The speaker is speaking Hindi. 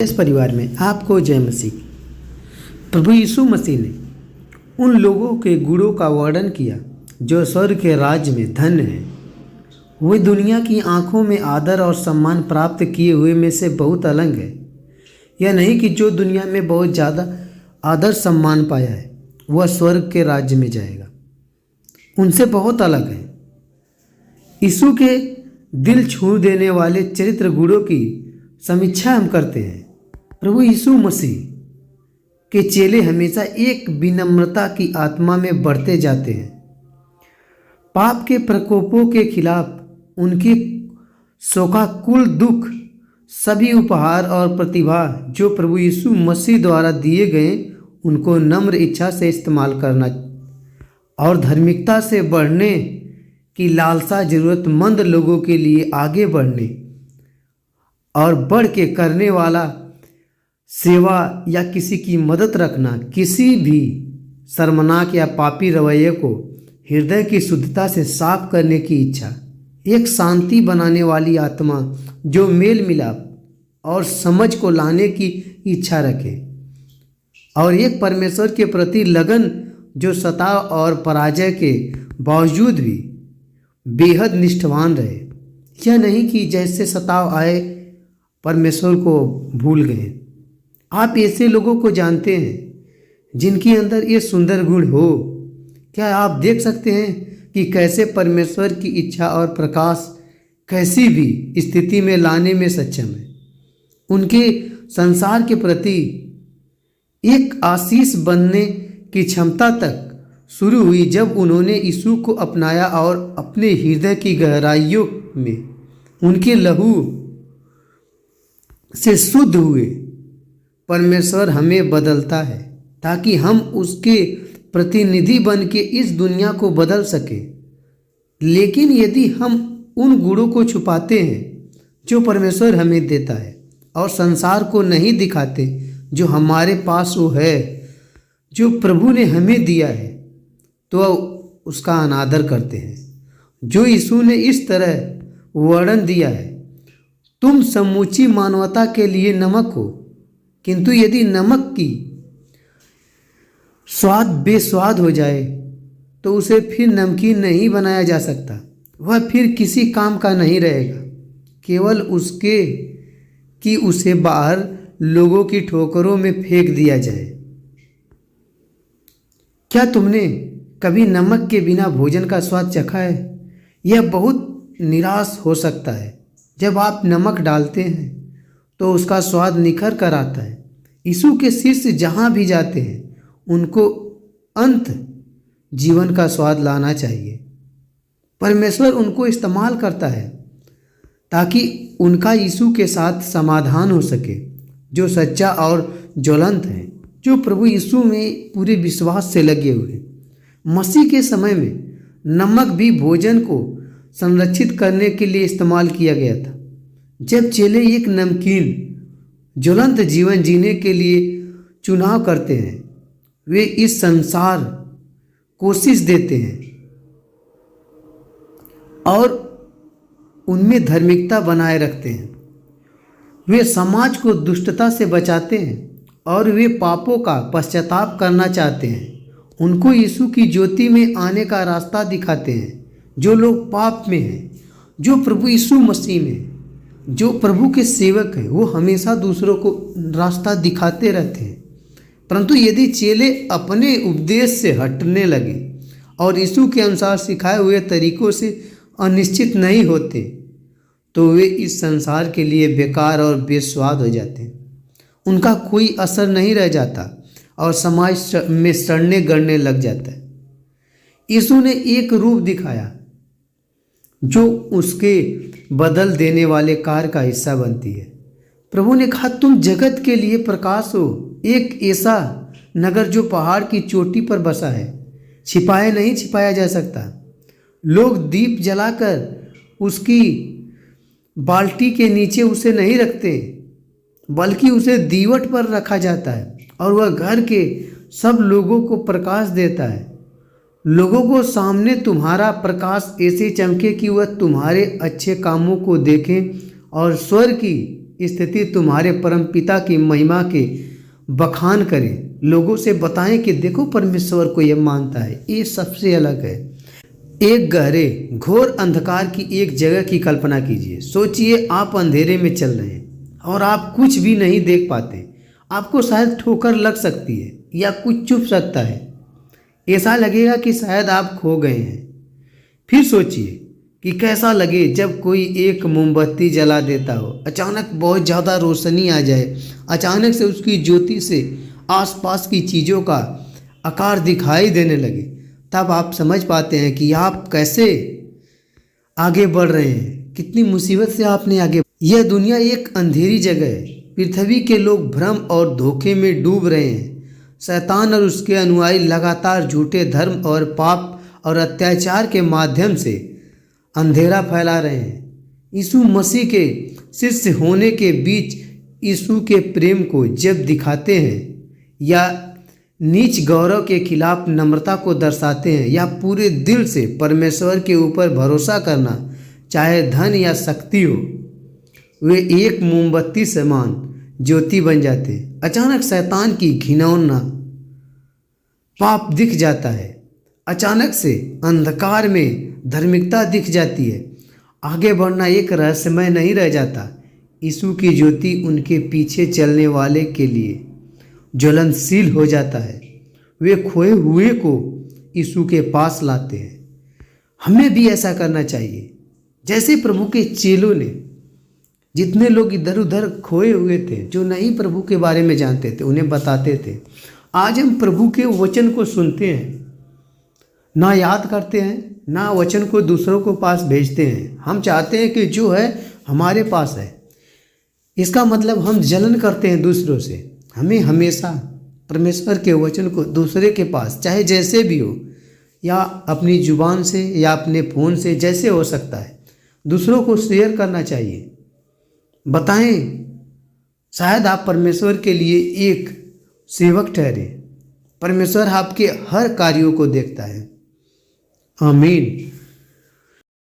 इस परिवार में आपको जय मसीह। प्रभु यीशु मसीह ने उन लोगों के गुणों का वर्णन किया जो स्वर्ग के राज्य में धन्य हैं। वे दुनिया की आंखों में आदर और सम्मान प्राप्त किए हुए में से बहुत अलग है। यह नहीं कि जो दुनिया में बहुत ज़्यादा आदर सम्मान पाया है वह स्वर्ग के राज्य में जाएगा, उनसे बहुत अलग है। यीशु के दिल छू देने वाले चरित्र गुणों की समीक्षा हम करते हैं। प्रभु यीशु मसीह के चेले हमेशा एक विनम्रता की आत्मा में बढ़ते जाते हैं। पाप के प्रकोपों के खिलाफ उनकी शोकाकुल दुख, सभी उपहार और प्रतिभा जो प्रभु यीशु मसीह द्वारा दिए गए उनको नम्र इच्छा से इस्तेमाल करना और धार्मिकता से बढ़ने की लालसा ज़रूरतमंद लोगों के लिए आगे बढ़ने और बढ़ के करने वाला सेवा या किसी की मदद रखना, किसी भी शर्मनाक या पापी रवैये को हृदय की शुद्धता से साफ करने की इच्छा, एक शांति बनाने वाली आत्मा जो मेल मिलाप और समझ को लाने की इच्छा रखे और एक परमेश्वर के प्रति लगन जो सताव और पराजय के बावजूद भी बेहद निष्ठावान रहे। यह नहीं कि जैसे सताव आए परमेश्वर को भूल गए। आप ऐसे लोगों को जानते हैं जिनके अंदर ये सुंदर गुण हो। क्या आप देख सकते हैं कि कैसे परमेश्वर की इच्छा और प्रकाश कैसी भी स्थिति में लाने में सक्षम है। उनके संसार के प्रति एक आशीष बनने की क्षमता तक शुरू हुई जब उन्होंने यीशु को अपनाया और अपने हृदय की गहराइयों में उनके लहू से शुद्ध हुए। परमेश्वर हमें बदलता है ताकि हम उसके प्रतिनिधि बन के इस दुनिया को बदल सकें। लेकिन यदि हम उन गुणों को छुपाते हैं जो परमेश्वर हमें देता है और संसार को नहीं दिखाते जो हमारे पास वो है, जो प्रभु ने हमें दिया है, तो उसका अनादर करते हैं। जो यीशु ने इस तरह वर्णन दिया है, तुम समूची मानवता के लिए नमक हो, किंतु यदि नमक की स्वाद बेस्वाद हो जाए तो उसे फिर नमकीन नहीं बनाया जा सकता। वह फिर किसी काम का नहीं रहेगा, केवल उसके कि उसे बाहर लोगों की ठोकरों में फेंक दिया जाए। क्या तुमने कभी नमक के बिना भोजन का स्वाद चखा है? यह बहुत निराश हो सकता है। जब आप नमक डालते हैं तो उसका स्वाद निखर कर आता है। यीशु के शिष्य जहाँ भी जाते हैं उनको अंत जीवन का स्वाद लाना चाहिए। परमेश्वर उनको इस्तेमाल करता है ताकि उनका यीशु के साथ समाधान हो सके, जो सच्चा और ज्वलंत है, जो प्रभु यीशु में पूरे विश्वास से लगे हुए। मसीह के समय में नमक भी भोजन को संरक्षित करने के लिए इस्तेमाल किया गया था। जब चेले एक नमकीन ज्वलंत जीवन जीने के लिए चुनाव करते हैं, वे इस संसार कोशिश देते हैं और उनमें धार्मिकता बनाए रखते हैं। वे समाज को दुष्टता से बचाते हैं और वे पापों का पश्चाताप करना चाहते हैं। उनको यीशु की ज्योति में आने का रास्ता दिखाते हैं। जो लोग पाप में हैं, जो प्रभु यीशु मसीह में, जो प्रभु के सेवक हैं, वो हमेशा दूसरों को रास्ता दिखाते रहते हैं। परंतु यदि चेले अपने उपदेश से हटने लगे और यीशु के अनुसार सिखाए हुए तरीकों से अनिश्चित नहीं होते तो वे इस संसार के लिए बेकार और बेस्वाद हो जाते हैं। उनका कोई असर नहीं रह जाता और समाज में सड़ने गड़ने लग जाता है। यीशु ने एक रूप दिखाया जो उसके बदल देने वाले कार्य का हिस्सा बनती है। प्रभु ने कहा, तुम जगत के लिए प्रकाश हो, एक ऐसा नगर जो पहाड़ की चोटी पर बसा है, छिपाया नहीं छिपाया जा सकता। लोग दीप जलाकर उसकी बाल्टी के नीचे उसे नहीं रखते, बल्कि उसे दीवट पर रखा जाता है और वह घर के सब लोगों को प्रकाश देता है। लोगों को सामने तुम्हारा प्रकाश ऐसे चमके कि वह तुम्हारे अच्छे कामों को देखें और स्वर्ग की स्थिति तुम्हारे परम पिता की महिमा के बखान करें, लोगों से बताएं कि देखो परमेश्वर को यह मानता है। ये सबसे अलग है। एक गहरे घोर अंधकार की एक जगह की कल्पना कीजिए। सोचिए आप अंधेरे में चल रहे हैं और आप कुछ भी नहीं देख पाते। आपको शायद ठोकर लग सकती है या कुछ चुभ सकता है। ऐसा लगेगा कि शायद आप खो गए हैं। फिर सोचिए कि कैसा लगे जब कोई एक मोमबत्ती जला देता हो, अचानक बहुत ज़्यादा रोशनी आ जाए, अचानक से उसकी ज्योति से आसपास की चीज़ों का आकार दिखाई देने लगे। तब आप समझ पाते हैं कि आप कैसे आगे बढ़ रहे हैं, कितनी मुसीबत से आपने आगे। यह दुनिया एक अंधेरी जगह है। पृथ्वी के लोग भ्रम और धोखे में डूब रहे हैं। शैतान और उसके अनुयायी लगातार झूठे धर्म और पाप और अत्याचार के माध्यम से अंधेरा फैला रहे हैं। यीशु मसीह के शिष्य होने के बीच यीशु के प्रेम को जब दिखाते हैं या नीच गौरव के खिलाफ नम्रता को दर्शाते हैं या पूरे दिल से परमेश्वर के ऊपर भरोसा करना, चाहे धन या शक्ति हो, वे एक मोमबत्ती समान ज्योति बन जाते हैं। अचानक शैतान की घिनौना पाप दिख जाता है। अचानक से अंधकार में धार्मिकता दिख जाती है। आगे बढ़ना एक रहस्यमय नहीं रह जाता। यीशु की ज्योति उनके पीछे चलने वाले के लिए ज्वलनशील हो जाता है। वे खोए हुए को यीशु के पास लाते हैं। हमें भी ऐसा करना चाहिए जैसे प्रभु के चेलों ने। जितने लोग इधर उधर खोए हुए थे, जो नहीं प्रभु के बारे में जानते थे, उन्हें बताते थे। आज हम प्रभु के वचन को सुनते हैं, ना याद करते हैं, ना वचन को दूसरों को पास भेजते हैं। हम चाहते हैं कि जो है हमारे पास है। इसका मतलब हम जलन करते हैं दूसरों से। हमें हमेशा परमेश्वर के वचन को दूसरे के पास, चाहे जैसे भी हो, या अपनी जुबान से या अपने फ़ोन से, जैसे हो सकता है, दूसरों को शेयर करना चाहिए। बताएं, शायद आप परमेश्वर के लिए एक सेवक ठहरे। परमेश्वर आपके हर कार्यों को देखता है। आमीन।